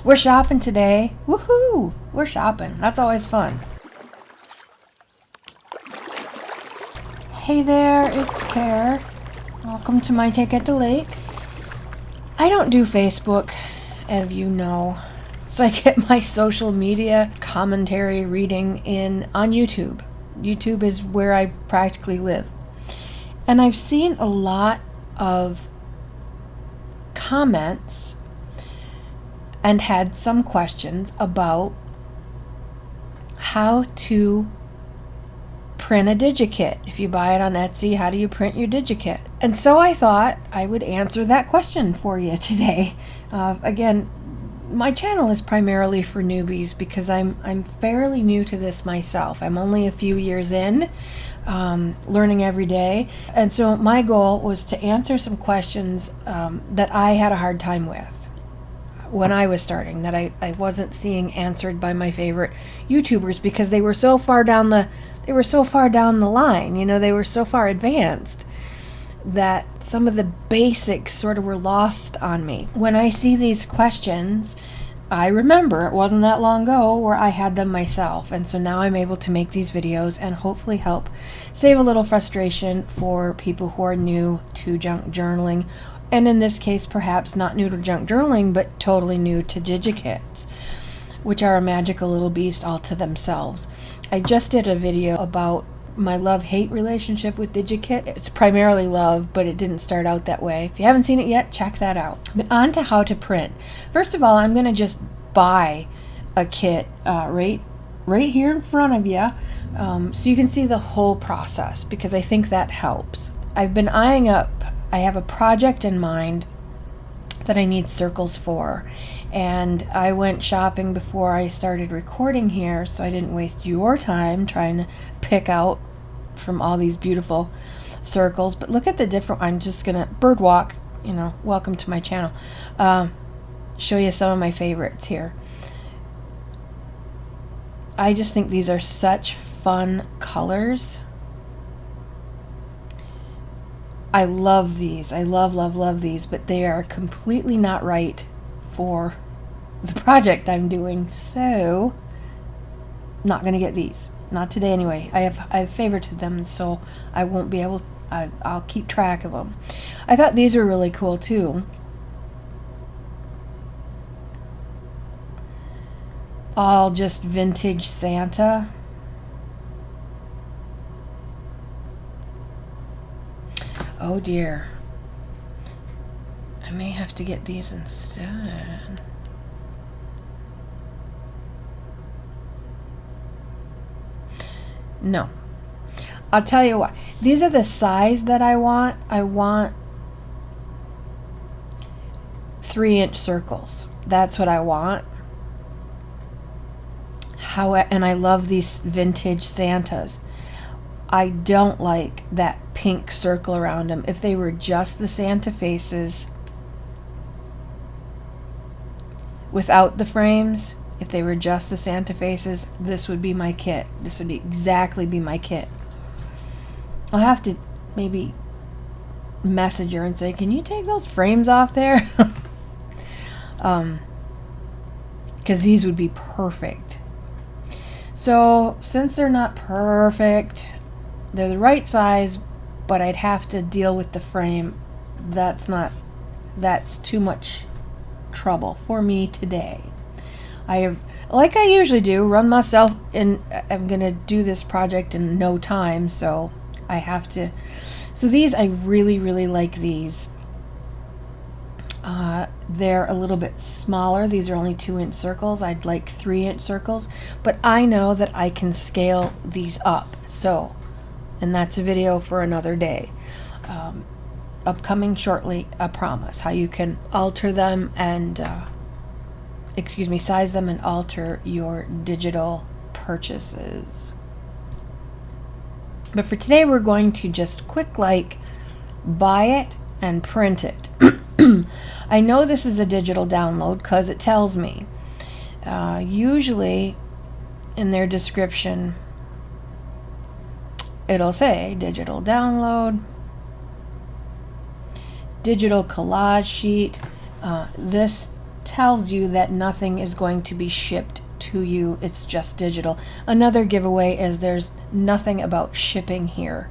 We're shopping today. Woohoo! We're shopping. That's always fun. Hey there, it's Care. Welcome to my take at the lake. I don't do Facebook, as you know, so I get my social media commentary reading on YouTube. YouTube is where I practically live. And I've seen a lot of comments and had some questions about how to print a digikit. If you buy it on Etsy, how do you print your digikit? And so I thought I would answer that question for you today. Again, my channel is primarily for newbies because I'm fairly new to this myself. I'm only a few years in, learning every day. And so my goal was to answer some questions that I had a hard time with when I was starting, that I wasn't seeing answered by my favorite YouTubers because they were so far down the line, you know, they were so far advanced that some of the basics sort of were lost on me. When I see these questions, I remember it wasn't that long ago where I had them myself, and so now I'm able to make these videos and hopefully help save a little frustration for people who are new to junk journaling, and in this case perhaps not new to junk journaling but totally new to digikits, which are a magical little beast all to themselves. I just did a video about my love-hate relationship with digikit. It's primarily love, but it didn't start out that way. If you haven't seen it yet, check that out. But on to how to print. First of all, I'm going to just buy a kit right here in front of you, so you can see the whole process, because I think that helps. I've been eyeing up, I have a project in mind that I need circles for, and I went shopping before I started recording here so I didn't waste your time trying to pick out from all these beautiful circles. But look at the different, I'm just gonna bird walk, you know, welcome to my channel, show you some of my favorites here. I just think these are such fun colors. I love these. I love these, but they are completely not right for the project I'm doing, so not gonna get these. Not today anyway. I've favorited them, so I won't be able, I'll keep track of them. I thought these were really cool too. All just vintage Santa. Oh dear. I may have to get these instead. No. I'll tell you what. These are the size that I want. I want 3-inch circles. That's what I want. And I love these vintage Santas. I don't like that pink circle around them. If they were just the Santa faces without the frames, if they were just the Santa faces, this would be my kit. This would exactly be my kit. I'll have to maybe message her and say, can you take those frames off there? Because these would be perfect. So since they're not perfect, they're the right size, but I'd have to deal with the frame. That's too much trouble for me today. I have, like I usually do, run myself in. I'm gonna do this project in no time, so I have to. So these, I really like these. They're a little bit smaller. These are only 2-inch circles. I'd like 3-inch circles, but I know that I can scale these up. So, and that's a video for another day. Upcoming shortly, I promise, how you can alter them and size them and alter your digital purchases. But for today, we're going to just buy it and print it. I know this is a digital download because it tells me. Usually in their description, it'll say digital download, digital collage sheet. This tells you that nothing is going to be shipped to you. It's just digital. Another giveaway is there's nothing about shipping here.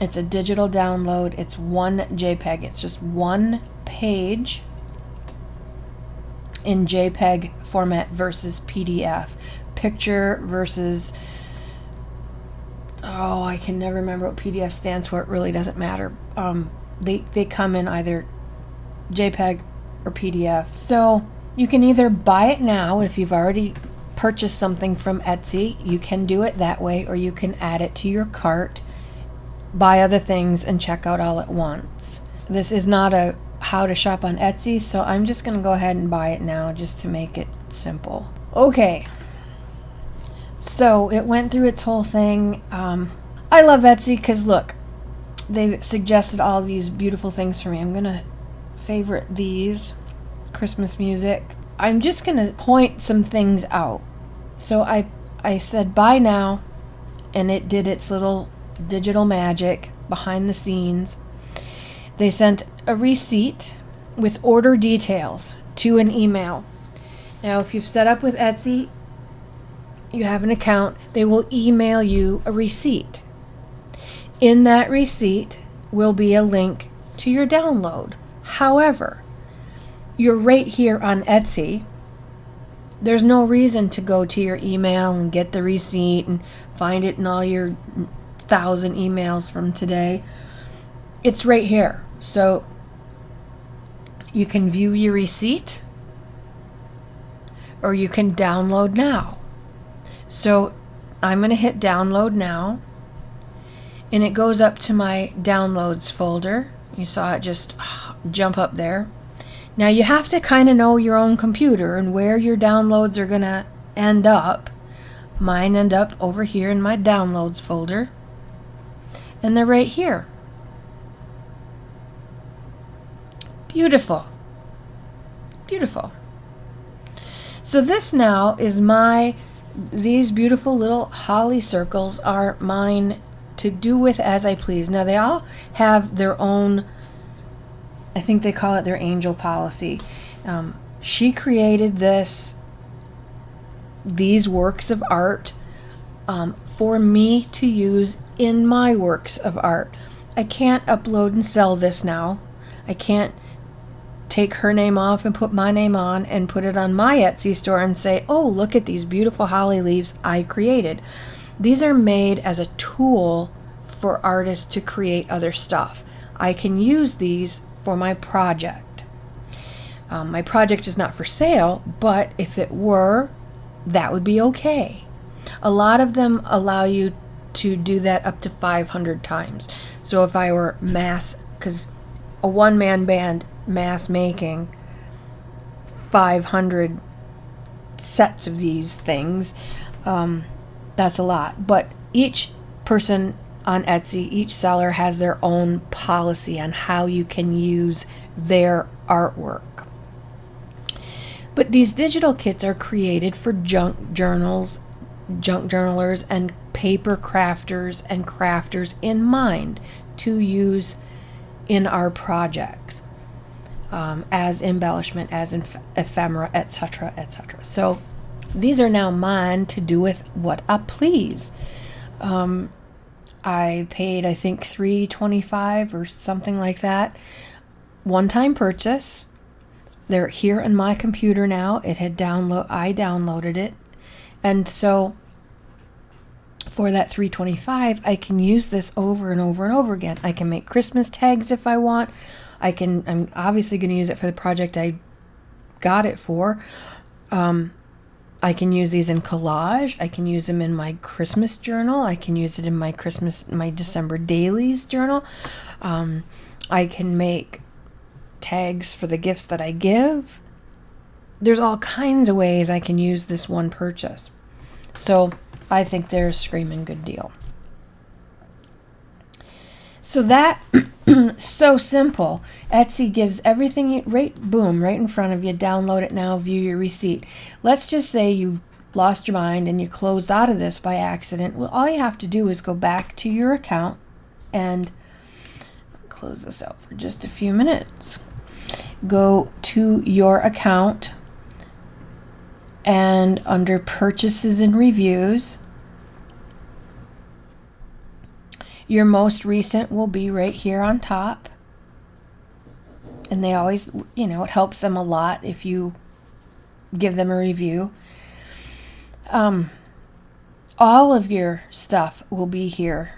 It's a digital download. It's one JPEG. It's just one page in JPEG format versus PDF. Picture versus, oh, I can never remember what PDF stands for. It really doesn't matter. They come in either JPEG or PDF. So you can either buy it now if you've already purchased something from Etsy. You can do it that way, or you can add it to your cart, buy other things, and check out all at once. This is not a how to shop on Etsy, so I'm just going to go ahead and buy it now just to make it simple. Okay, so it went through its whole thing. I love Etsy because look, they suggested all these beautiful things for me. I'm going to favorite these Christmas music. I'm just going to point some things out. So I said buy now, and it did its little digital magic behind the scenes. They sent a receipt with order details to an email. Now, if you've set up with Etsy, you have an account, they will email you a receipt. In that receipt will be a link to your download. However, you're right here on Etsy. There's no reason to go to your email and get the receipt and find it in all your 1,000 emails from today. It's right here. So you can view your receipt, or you can download now. So I'm going to hit download now, and it goes up to my downloads folder. You saw it just jump up there. Now you have to kind of know your own computer and where your downloads are going to end up. Mine end up over here in my downloads folder, and they're right here. Beautiful. Beautiful. So this now is these beautiful little holly circles are mine to do with as I please. Now they all have their own, I think they call it their angel policy. She created these works of art for me to use in my works of art. I can't upload and sell this now. I can't take her name off and put my name on and put it on my Etsy store and say, oh, look at these beautiful holly leaves I created. These are made as a tool for artists to create other stuff. I can use these for my project. My project is not for sale, but if it were, that would be okay. A lot of them allow you to do that up to 500 times. So if I were because a one-man band mass making 500 sets of these things, that's a lot. But each person on Etsy, each seller has their own policy on how you can use their artwork. But these digital kits are created for junk journalers and paper crafters and crafters in mind to use in our projects as embellishment, as ephemera, etc., etc. So these are now mine to do with what I please. I paid, I think, $3.25 or something like that. One-time purchase. They're here on my computer now. I downloaded it, and so for that $3.25, I can use this over and over and over again. I can make Christmas tags if I want. I'm obviously going to use it for the project I got it for. I can use these in collage. I can use them in my Christmas journal. I can use it in my December dailies journal. I can make tags for the gifts that I give. There's all kinds of ways I can use this one purchase. So I think they're a screaming good deal. So that, so simple. Etsy gives everything right in front of you. Download it now, view your receipt. Let's just say you've lost your mind and you closed out of this by accident. Well, all you have to do is go back to your account and close this out for just a few minutes. go to your account, and under purchases and reviews, your most recent will be right here on top. And they always, it helps them a lot if you give them a review. All of your stuff will be here.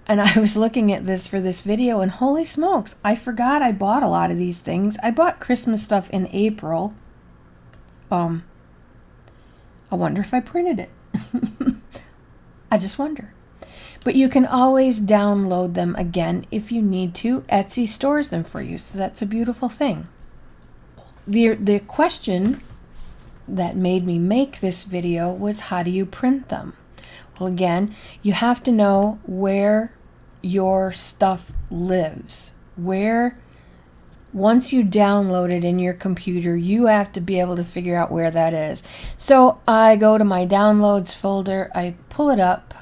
And I was looking at this for this video, and holy smokes, I forgot I bought a lot of these things. I bought Christmas stuff in April. I wonder if I printed it. I just wonder. But you can always download them again if you need to. Etsy stores them for you, so that's a beautiful thing. The question that made me make this video was, how do you print them? Well, again, you have to know where your stuff lives. Once you download it in your computer, you have to be able to figure out where that is. So I go to my downloads folder, I pull it up.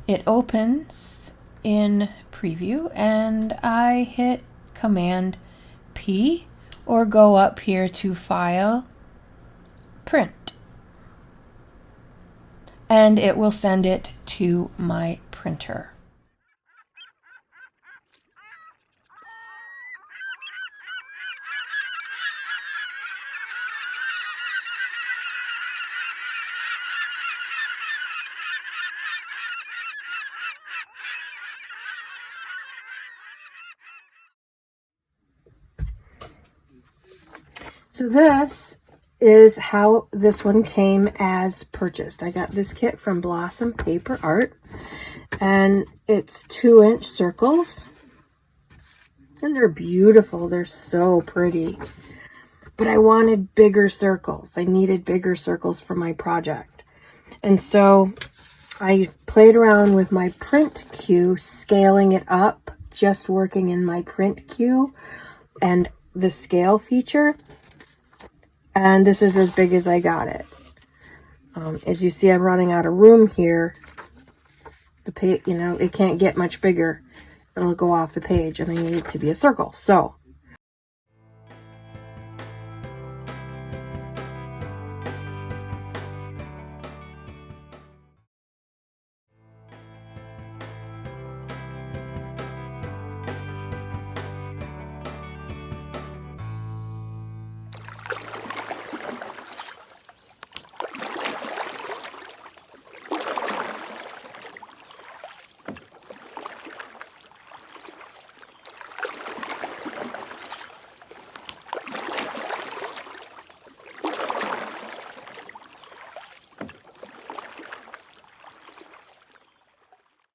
It opens in preview, and I hit Command P, or go up here to File, Print. And it will send it to my printer. So this is how this one came as purchased. I got this kit from Blossom Paper Art, and it's 2-inch circles, and they're beautiful. They're so pretty, but I wanted bigger circles. I needed bigger circles for my project, and so I played around with my print queue, scaling it up, just working in my print queue and the scale feature. And this is as big as I got it. As you see, I'm running out of room here. The page, it can't get much bigger. It'll go off the page, and I need it to be a circle. So